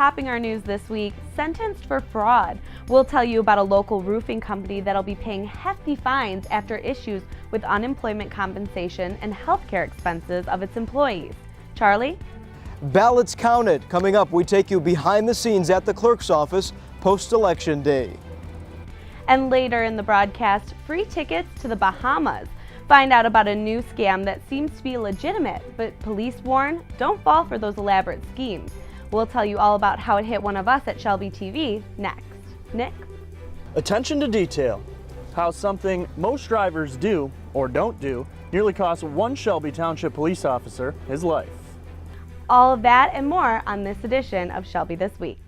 topping our news this week, sentenced for fraud. We'll tell you about a local roofing company that'll be paying hefty fines after issues with unemployment compensation and healthcare expenses of its employees. Charlie? Ballots counted. Coming up, we take you behind the scenes at the clerk's office post-election day. And later in the broadcast, free tickets to the Bahamas. Find out about a new scam that seems to be legitimate, but police warn, don't fall for those elaborate schemes. We'll tell you all about how it hit one of us at Shelby TV next. Nick? Attention to detail. How something most drivers do or don't do nearly cost one Shelby Township police officer his life. All of that and more on this edition of Shelby This Week.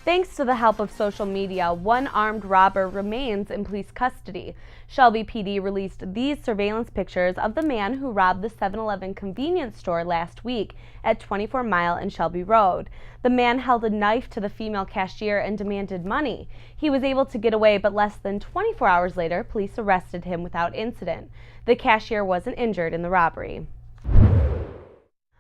Thanks to the help of social media, one armed robber remains in police custody. Shelby PD released these surveillance pictures of the man who robbed the 7-Eleven convenience store last week at 24 Mile and Shelby Road. The man held a knife to the female cashier and demanded money. He was able to get away, but less than 24 hours later, police arrested him without incident. The cashier wasn't injured in the robbery.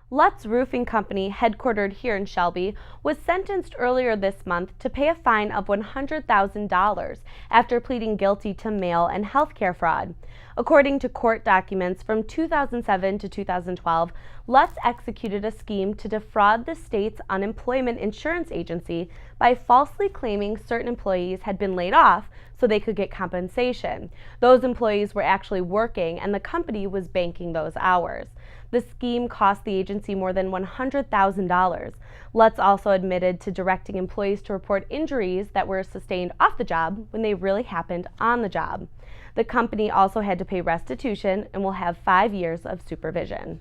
Lutz Roofing Company, headquartered here in Shelby, was sentenced earlier this month to pay a fine of $100,000 after pleading guilty to mail and healthcare fraud. According to court documents from 2007 to 2012, Lutz executed a scheme to defraud the state's unemployment insurance agency by falsely claiming certain employees had been laid off so they could get compensation. Those employees were actually working and the company was banking those hours. The scheme cost the agency more than $100,000. Lutz also admitted to directing employees to report injuries that were sustained off the job when they really happened on the job. The company also had to pay restitution and will have 5 years of supervision.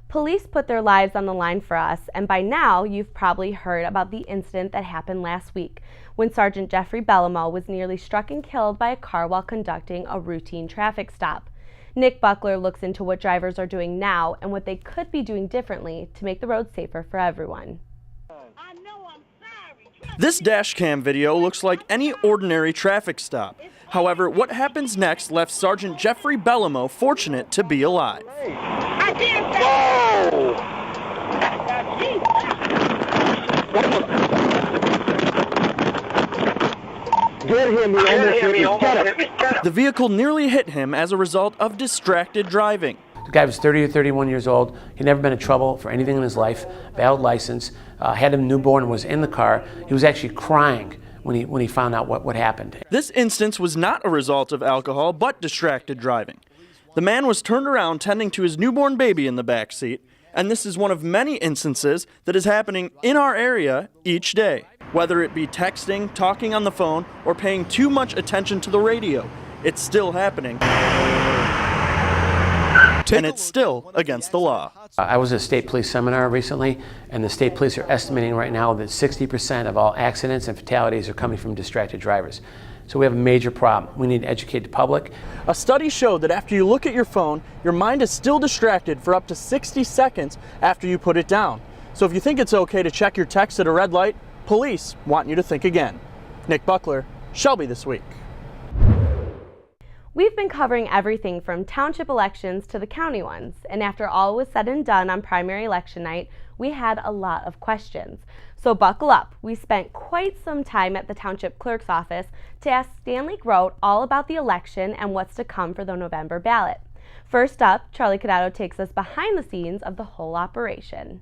Police put their lives on the line for us, and by now you've probably heard about the incident that happened last week when Sergeant Jeffrey Bellamo was nearly struck and killed by a car while conducting a routine traffic stop. Nick Buckler looks into what drivers are doing now and what they could be doing differently to make the road safer for everyone. This dash cam video looks like any ordinary traffic stop. However, what happens next left Sergeant Jeffrey Bellamo fortunate to be alive. I didn't Get him, he almost hit me. The vehicle nearly hit him as a result of distracted driving. The guy was 30 or 31 years old. He'd never been in trouble for anything in his life, valid license, had a newborn, was in the car. He was actually crying when he found out what happened. This instance was not a result of alcohol, but distracted driving. The man was turned around tending to his newborn baby in the back seat, and this is one of many instances that is happening in our area each day. Whether it be texting, talking on the phone, or paying too much attention to the radio, it's still happening. And it's still against the law. I was at a state police seminar recently, and the state police are estimating right now that 60% of all accidents and fatalities are coming from distracted drivers. So we have a major problem. We need to educate the public. A study showed that after you look at your phone, your mind is still distracted for up to 60 seconds after you put it down. So if you think it's okay to check your text at a red light, police want you to think again. Nick Buckler, Shelby This Week. We've been covering everything from township elections to the county ones, and after all was said and done on primary election night, we had a lot of questions. So buckle up. We spent quite some time at the township clerk's office to ask Stanley Grote all about the election and what's to come for the November ballot. First up, Charlie Cadotto takes us behind the scenes of the whole operation.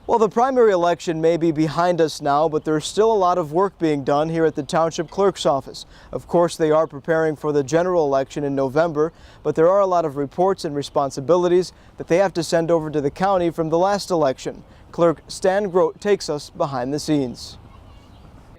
Well, the primary election may be behind us now, but there's still a lot of work being done here at the Township Clerk's office. Of course, they are preparing for the general election in November, but there are a lot of reports and responsibilities that they have to send over to the county from the last election. Clerk Stan Grote takes us behind the scenes.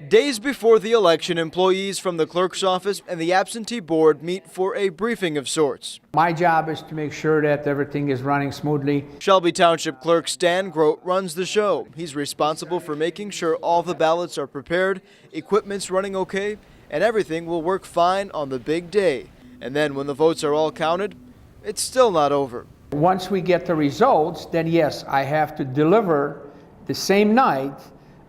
Days before the election, employees from the clerk's office and the absentee board meet for a briefing of sorts. My job is to make sure that everything is running smoothly. Shelby Township Clerk Stan Grote runs the show. He's responsible for making sure all the ballots are prepared, equipment's running okay, and everything will work fine on the big day. And then when the votes are all counted, it's still not over. Once we get the results, then yes, I have to deliver the same night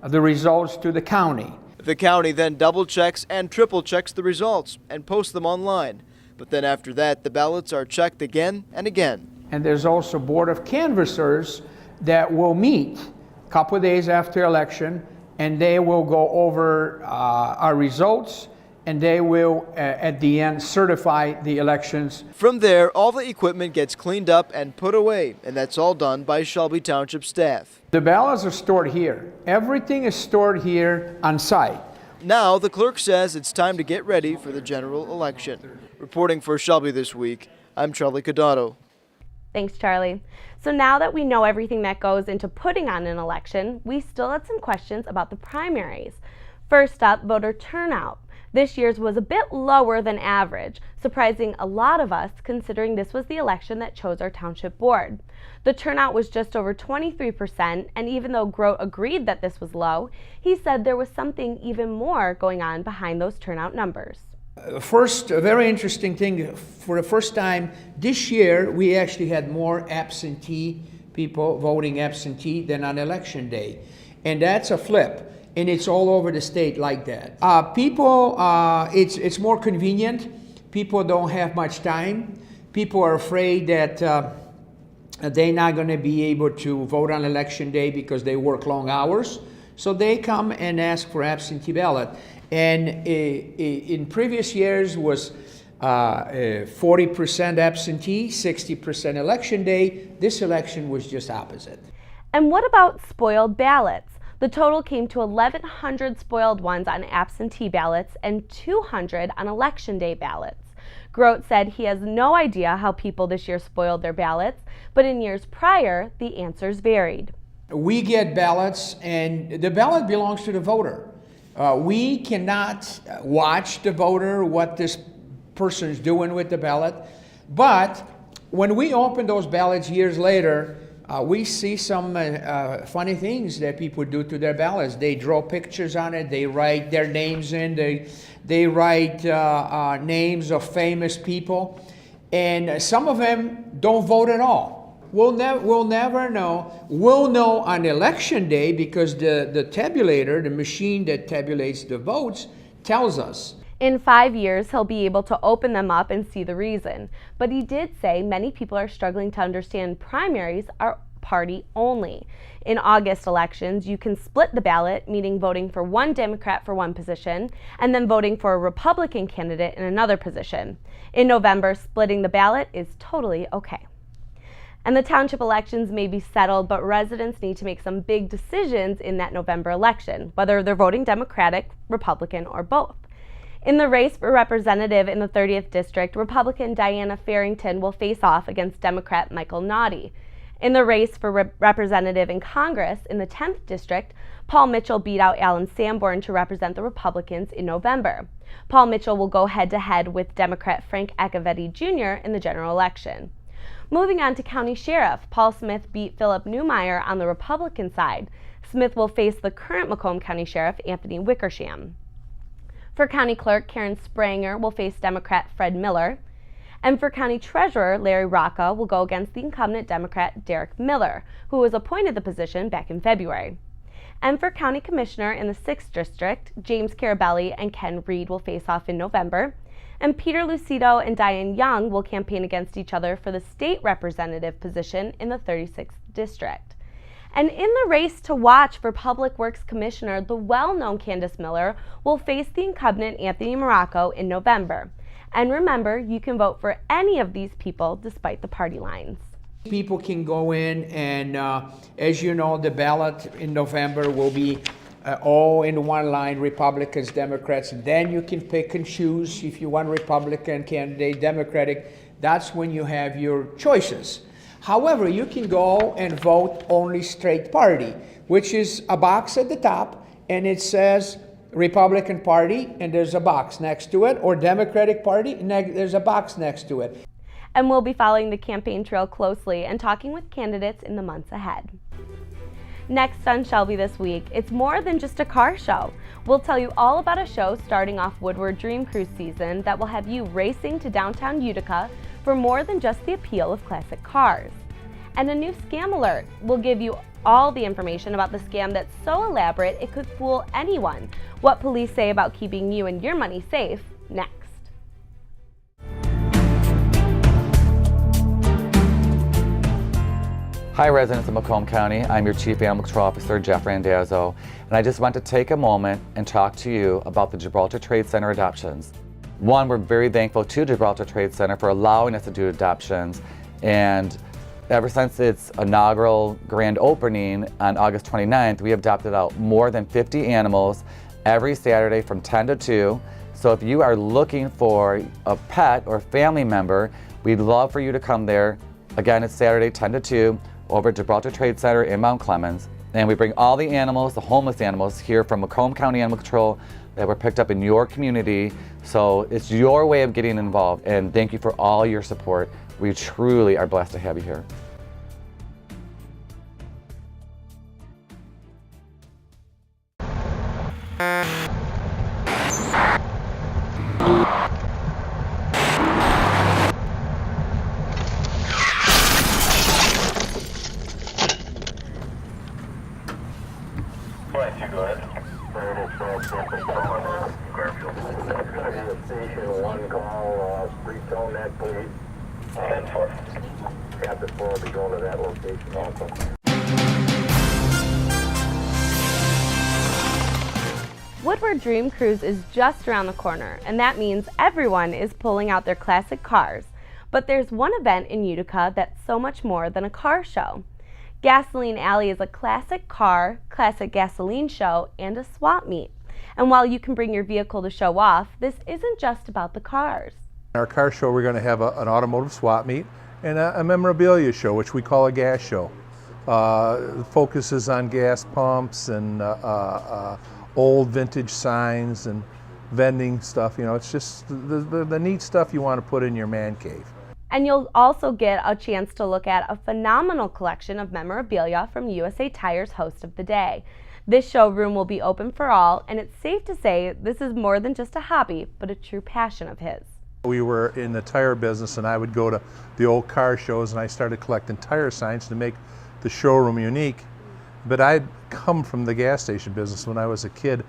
the results to the county. The county then double checks and triple checks the results and posts them online. But then after that, the ballots are checked again and again. And there's also board of canvassers that will meet a couple of days after election, and they will go over our results, and they will, at the end, certify the elections. From there, all the equipment gets cleaned up and put away, and that's all done by Shelby Township staff. The ballots are stored here. Everything is stored here on site. Now, the clerk says it's time to get ready for the general election. Reporting for Shelby this week, I'm Charlie Codato. Thanks, Charlie. So now that we know everything that goes into putting on an election, we still had some questions about the primaries. First up, voter turnout. This year's was a bit lower than average, surprising a lot of us considering this was the election that chose our township board. The turnout was just over 23%, and even though Grote agreed that this was low, he said there was something even more going on behind those turnout numbers. First, a very interesting thing, for the first time this year, we actually had more absentee people voting absentee than on election day. And that's a flip. And it's all over the state like that. It's more convenient. People don't have much time. People are afraid that they're not going to be able to vote on election day because they work long hours. So they come and ask for absentee ballot. And in previous years was 40% absentee, 60% election day. This election was just opposite. And what about spoiled ballots? The total came to 1,100 spoiled ones on absentee ballots and 200 on election day ballots. Grote said he has no idea how people this year spoiled their ballots, but in years prior, the answers varied. We get ballots, and the ballot belongs to the voter. We cannot watch the voter, what this person is doing with the ballot, but when we open those ballots years later, we see some funny things that people do to their ballots. They draw pictures on it, they write their names in, they write names of famous people, and some of them don't vote at all. We'll never know. We'll know on election day because the tabulator, the machine that tabulates the votes, tells us. In 5 years, he'll be able to open them up and see the reason. But he did say many people are struggling to understand primaries are party only. In August elections, you can split the ballot, meaning voting for one Democrat for one position, and then voting for a Republican candidate in another position. In November, splitting the ballot is totally okay. And the township elections may be settled, but residents need to make some big decisions in that November election, whether they're voting Democratic, Republican, or both. In the race for representative in the 30th District, Republican Diana Farrington will face off against Democrat Michael Naughty. In the race for representative in Congress in the 10th District, Paul Mitchell beat out Alan Sanborn to represent the Republicans in November. Paul Mitchell will go head-to-head with Democrat Frank Accavetti Jr. in the general election. Moving on to County Sheriff, Paul Smith beat Philip Newmeyer on the Republican side. Smith will face the current Macomb County Sheriff, Anthony Wickersham. For County Clerk, Karen Spranger will face Democrat Fred Miller. And for County Treasurer, Larry Rocca will go against the incumbent Democrat Derek Miller, who was appointed the position back in February. And for County Commissioner in the 6th District, James Carabelli and Ken Reed will face off in November. And Peter Lucido and Diane Young will campaign against each other for the state representative position in the 36th District. And in the race to watch for Public Works Commissioner, the well-known Candace Miller will face the incumbent Anthony Morocco in November. And remember, you can vote for any of these people despite the party lines. People can go in and, as you know, the ballot in November will be all in one line, Republicans, Democrats, and then you can pick and choose if you want Republican candidate, Democratic. That's when you have your choices. However, you can go and vote only straight party, which is a box at the top, and it says Republican Party, and there's a box next to it, or Democratic Party, and there's a box next to it. And we'll be following the campaign trail closely and talking with candidates in the months ahead. Next on Shelby this week, it's more than just a car show. We'll tell you all about a show starting off Woodward Dream Cruise season that will have you racing to downtown Utica for more than just the appeal of classic cars. And a new scam alert will give you all the information about the scam that's so elaborate it could fool anyone. What police say about keeping you and your money safe, next. Hi residents of Macomb County, I'm your Chief Animal Control Officer, Jeff Randazzo, and I just want to take a moment and talk to you about the Gibraltar Trade Center adoptions. One, we're very thankful to Gibraltar Trade Center for allowing us to do adoptions, and ever since its inaugural grand opening on August 29th, we have adopted out more than 50 animals every Saturday from 10 to 2. So if you are looking for a pet or family member, we'd love for you to come there. Again, it's Saturday 10 to 2 over at Gibraltar Trade Center in Mount Clemens. And we bring all the animals, the homeless animals, here from Macomb County Animal Control that were picked up in your community. So it's your way of getting involved, and thank you for all your support. We truly are blessed to have you here. Station 1 call, Township, please. 10-4. Captain 4 will be going to that location also. Woodward Dream Cruise is just around the corner, and that means everyone is pulling out their classic cars. But there's one event in Utica that's so much more than a car show. Gasoline Alley is a classic car, classic gasoline show, and a swap meet. And while you can bring your vehicle to show off, this isn't just about the cars. Our car show, we're going to have an automotive swap meet and a memorabilia show, which we call a gas show. Focuses on gas pumps and old vintage signs and vending stuff. You know, it's just the neat stuff you want to put in your man cave. And you'll also get a chance to look at a phenomenal collection of memorabilia from USA Tire's host of the day. This showroom will be open for all, and it's safe to say this is more than just a hobby, but a true passion of his. We were in the tire business, and I would go to the old car shows, and I started collecting tire signs to make the showroom unique. But I'd come from the gas station business when I was a kid.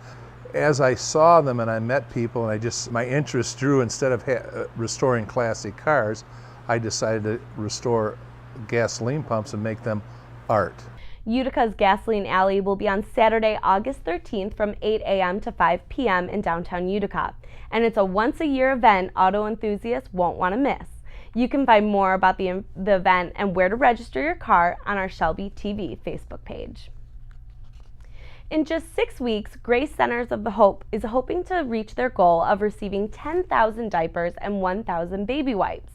As I saw them and I met people, and my interest grew. Instead of restoring classic cars, I decided to restore gasoline pumps and make them art. Utica's Gasoline Alley will be on Saturday, August 13th from 8 a.m. to 5 p.m. in downtown Utica. And it's a once-a-year event auto enthusiasts won't want to miss. You can find more about the event and where to register your car on our Shelby TV Facebook page. In just 6 weeks, Grace Centers of the Hope is hoping to reach their goal of receiving 10,000 diapers and 1,000 baby wipes.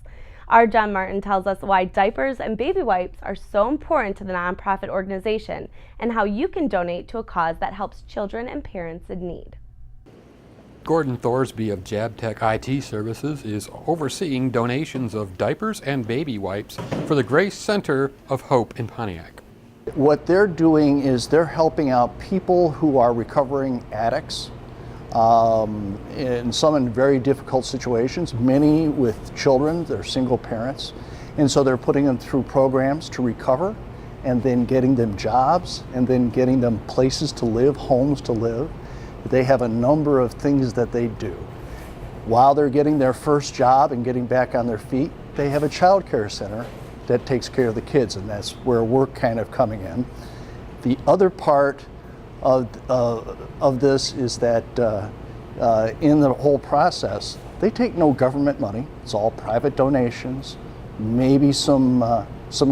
Our John Martin tells us why diapers and baby wipes are so important to the nonprofit organization and how you can donate to a cause that helps children and parents in need. Gordon Thorsby of Jabtech IT Services is overseeing donations of diapers and baby wipes for the Grace Center of Hope in Pontiac. What they're doing is they're helping out people who are recovering addicts, and some in very difficult situations, many with children, they're single parents, and so they're putting them through programs to recover and then getting them jobs and then getting them places to live, homes to live. They have a number of things that they do. While they're getting their first job and getting back on their feet, they have a child care center that takes care of the kids, and that's where we're kind of coming in. The other part of this is that in the whole process, they take no government money. It's all private donations, maybe some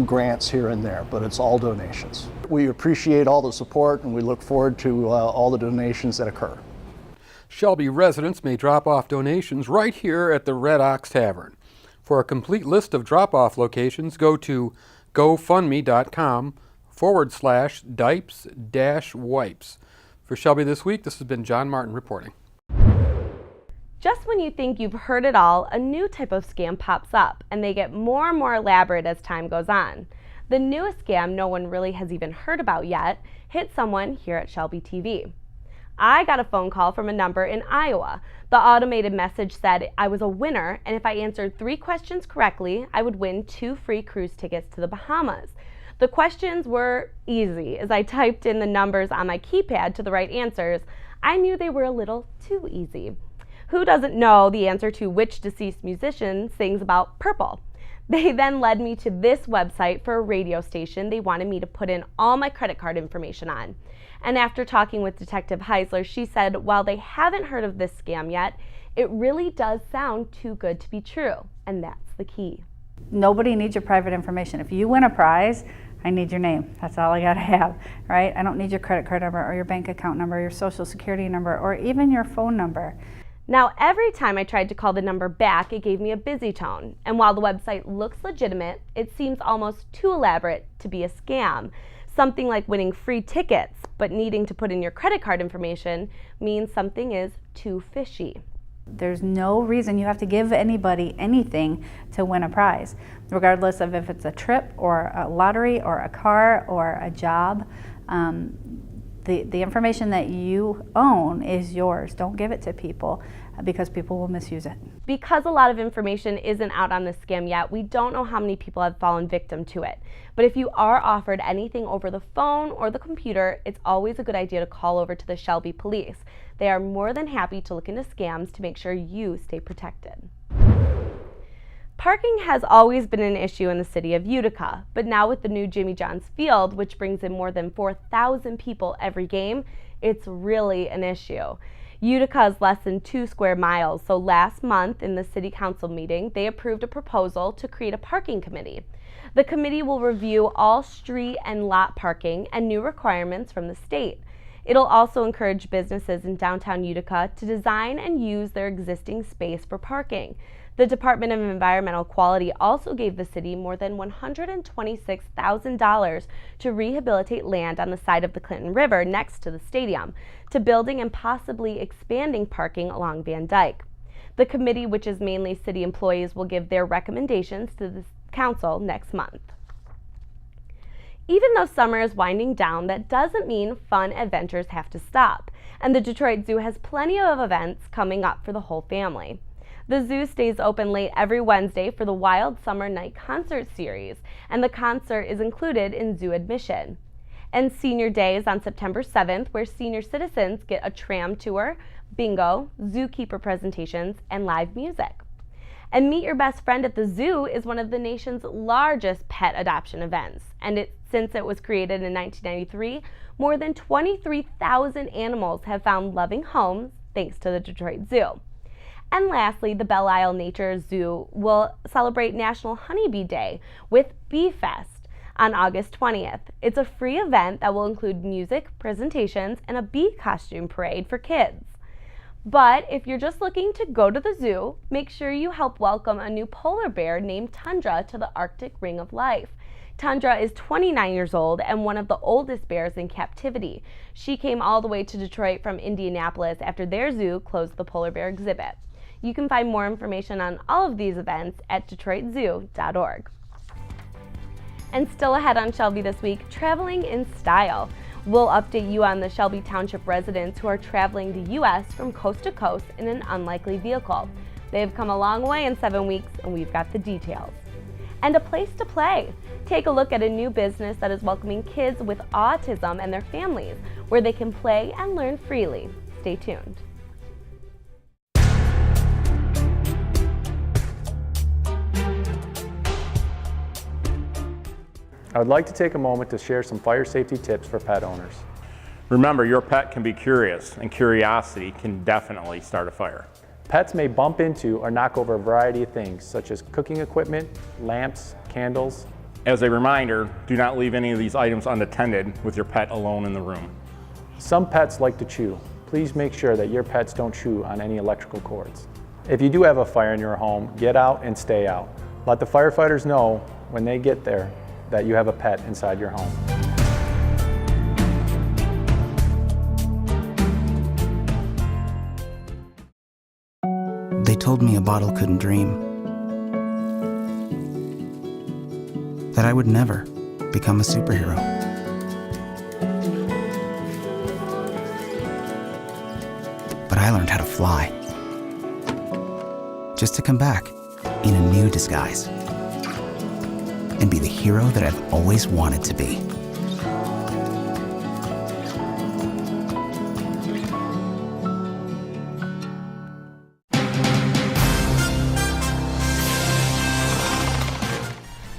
grants here and there, but it's all donations. We appreciate all the support, and we look forward to all the donations that occur. Shelby residents may drop off donations right here at the Red Ox Tavern. For a complete list of drop-off locations, go to gofundme.com/dipes-wipes. For Shelby This Week, this has been John Martin reporting. Just when you think you've heard it all, a new type of scam pops up, and they get more and more elaborate as time goes on. The newest scam no one really has even heard about yet hit someone here at Shelby TV. I got a phone call from a number in Iowa. The automated message said I was a winner, and if I answered 3 questions correctly, I would win 2 free cruise tickets to the Bahamas. The questions were easy. As I typed in the numbers on my keypad to the right answers, I knew they were a little too easy. Who doesn't know the answer to which deceased musician sings about purple? They then led me to this website for a radio station they wanted me to put in all my credit card information on. And after talking with Detective Heisler, she said while they haven't heard of this scam yet, it really does sound too good to be true, and that's the key. Nobody needs your private information. If you win a prize, I need your name. That's all I gotta have, right? I don't need your credit card number or your bank account number, your social security number, or even your phone number. Now, every time I tried to call the number back, it gave me a busy tone. And while the website looks legitimate, it seems almost too elaborate to be a scam. Something like winning free tickets, but needing to put in your credit card information means something is too fishy. There's no reason you have to give anybody anything to win a prize, regardless of if it's a trip or a lottery or a car or a job. The information that you own is yours. Don't give it to people because people will misuse it. Because a lot of information isn't out on this scam yet, we don't know how many people have fallen victim to it. But if you are offered anything over the phone or the computer, it's always a good idea to call over to the Shelby police. They are more than happy to look into scams to make sure you stay protected. Parking has always been an issue in the city of Utica, but now with the new Jimmy John's Field, which brings in more than 4,000 people every game, it's really an issue. Utica is less than 2 square miles, so last month in the city council meeting, they approved a proposal to create a parking committee. The committee will review all street and lot parking and new requirements from the state. It'll also encourage businesses in downtown Utica to design and use their existing space for parking. The Department of Environmental Quality also gave the city more than $126,000 to rehabilitate land on the side of the Clinton River next to the stadium, to building and possibly expanding parking along Van Dyke. The committee, which is mainly city employees, will give their recommendations to the council next month. Even though summer is winding down, that doesn't mean fun adventures have to stop, and the Detroit Zoo has plenty of events coming up for the whole family. The zoo stays open late every Wednesday for the Wild Summer Night Concert Series, and the concert is included in zoo admission. And Senior Day is on September 7th, where senior citizens get a tram tour, bingo, zookeeper presentations, and live music. And Meet Your Best Friend at the Zoo is one of the nation's largest pet adoption events, and since it was created in 1993, more than 23,000 animals have found loving homes thanks to the Detroit Zoo. And lastly, the Belle Isle Nature Zoo will celebrate National Honeybee Day with Bee Fest on August 20th. It's a free event that will include music, presentations, and a bee costume parade for kids. But if you're just looking to go to the zoo, make sure you help welcome a new polar bear named Tundra to the Arctic Ring of Life. Tundra is 29 years old and one of the oldest bears in captivity. She came all the way to Detroit from Indianapolis after their zoo closed the polar bear exhibit. You can find more information on all of these events at DetroitZoo.org. And still ahead on Shelby this week, traveling in style. We'll update you on the Shelby Township residents who are traveling the U.S. from coast to coast in an unlikely vehicle. They've come a long way in 7 weeks, and we've got the details. And a place to play. Take a look at a new business that is welcoming kids with autism and their families, where they can play and learn freely. Stay tuned. I would like to take a moment to share some fire safety tips for pet owners. Remember, your pet can be curious, and curiosity can definitely start a fire. Pets may bump into or knock over a variety of things, such as cooking equipment, lamps, candles. As a reminder, do not leave any of these items unattended with your pet alone in the room. Some pets like to chew. Please make sure that your pets don't chew on any electrical cords. If you do have a fire in your home, get out and stay out. Let the firefighters know when they get there that you have a pet inside your home. They told me a bottle couldn't dream, that I would never become a superhero. But I learned how to fly, just to come back in a new disguise. and be the hero that I've always wanted to be.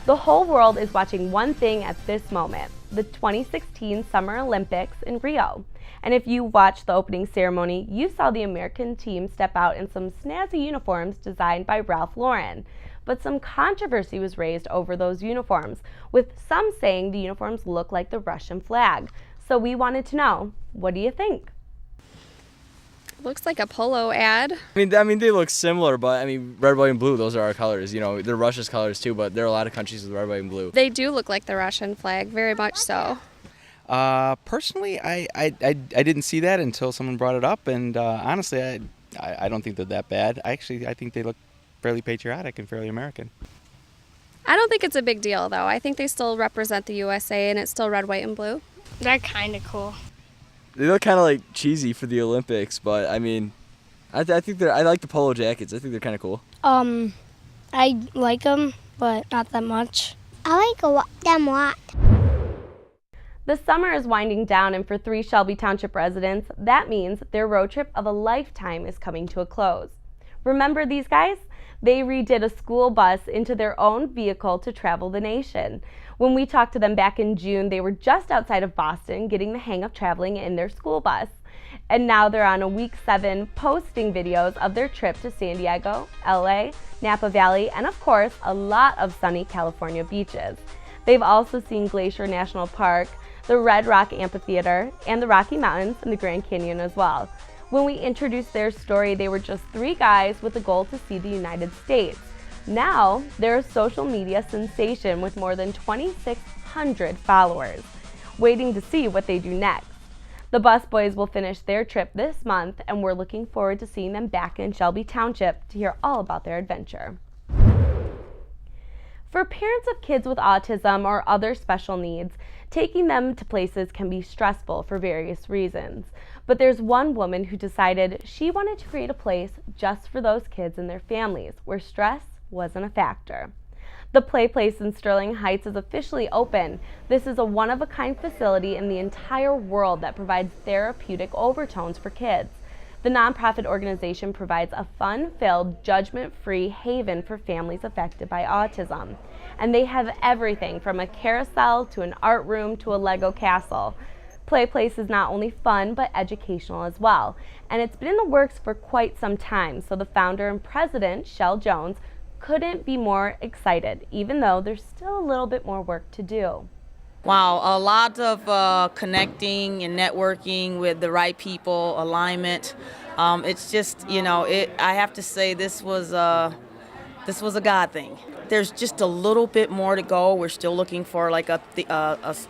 The whole world is watching one thing at this moment, the 2016 Summer Olympics in Rio. And if you watched the opening ceremony, you saw the American team step out in some snazzy uniforms designed by Ralph Lauren. But some controversy was raised over those uniforms, with some saying the uniforms look like the Russian flag. So we wanted to know, what do you think? Looks like a polo ad. I mean, they look similar, but I mean, red, white, and blue, those are our colors. You know, they're Russia's colors too, but there are a lot of countries with red, white, and blue. They do look like the Russian flag, very much so. Personally, I didn't see that until someone brought it up, and honestly, I don't think they're that bad. I think they look fairly patriotic and fairly American. I don't think it's a big deal, though. I think they still represent the USA, and it's still red, white, and blue. They're kind of cool. They look kind of like cheesy for the Olympics, but I mean, I think I like the polo jackets. I think they're kind of cool. I like them, but not that much. I like them a lot. The summer is winding down, and for 3 Shelby Township residents, that means their road trip of a lifetime is coming to a close. Remember these guys? They redid a school bus into their own vehicle to travel the nation. When we talked to them back in June, they were just outside of Boston getting the hang of traveling in their school bus. And now they're on a week 7 posting videos of their trip to San Diego, LA, Napa Valley, and of course, a lot of sunny California beaches. They've also seen Glacier National Park, the Red Rock Amphitheater, and the Rocky Mountains and the Grand Canyon as well. When we introduced their story, they were just 3 guys with the goal to see the United States. Now, they're a social media sensation with more than 2,600 followers, waiting to see what they do next. The Bus Boys will finish their trip this month, and we're looking forward to seeing them back in Shelby Township to hear all about their adventure. For parents of kids with autism or other special needs, taking them to places can be stressful for various reasons. But there's one woman who decided she wanted to create a place just for those kids and their families, where stress wasn't a factor. The Play Place in Sterling Heights is officially open. This is a one-of-a-kind facility in the entire world that provides therapeutic overtones for kids. The nonprofit organization provides a fun-filled, judgment-free haven for families affected by autism. And they have everything from a carousel to an art room to a Lego castle. Play Place is not only fun, but educational as well. And it's been in the works for quite some time, so the founder and president, Shell Jones, couldn't be more excited, even though there's still a little bit more work to do. Wow, a lot of connecting and networking with the right people, alignment. It's just, you know, I have to say this was a God thing. There's just a little bit more to go. We're still looking for like a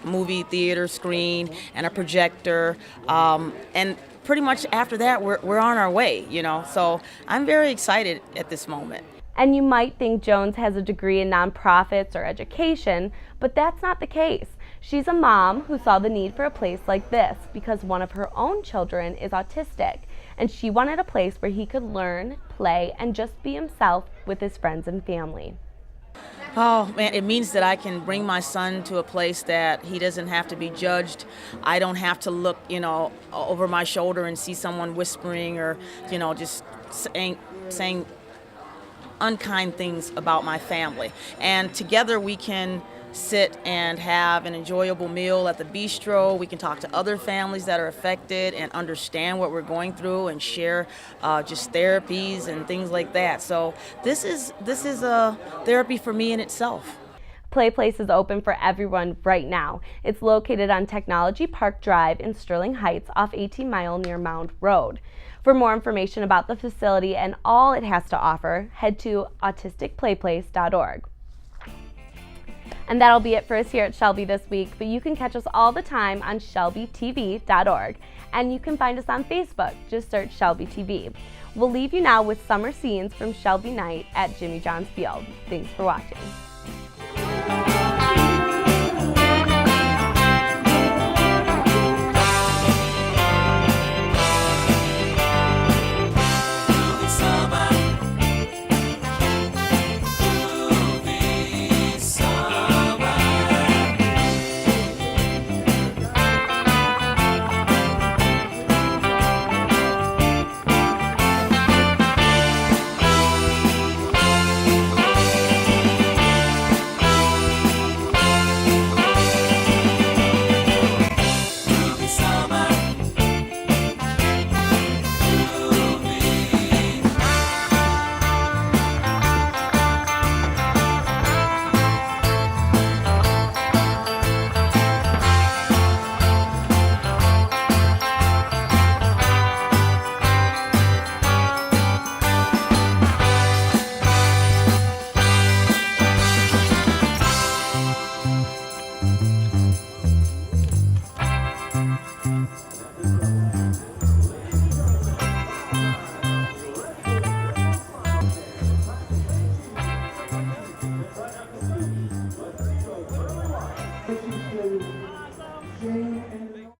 movie theater screen and a projector, and pretty much after that we're on our way, you know. So I'm very excited at this moment. And you might think Jones has a degree in nonprofits or education, but that's not the case. She's a mom who saw the need for a place like this because one of her own children is autistic, and she wanted a place where he could learn, play, and just be himself with his friends and family. Oh man, it means that I can bring my son to a place that he doesn't have to be judged. I don't have to look, you know, over my shoulder and see someone whispering or, you know, just saying unkind things about my family. And together we can sit and have an enjoyable meal at the bistro. We can talk to other families that are affected and understand what we're going through and share just therapies and things like that. So this is a therapy for me in itself. Play Place is open for everyone right now. It's located on Technology Park Drive in Sterling Heights off 18 Mile near Mound Road. For more information about the facility and all it has to offer, head to autisticplayplace.org. And that'll be it for us here at Shelby this week, but you can catch us all the time on shelbytv.org. And you can find us on Facebook, just search Shelby TV. We'll leave you now with summer scenes from Shelby Night at Jimmy John's Field. Thanks for watching.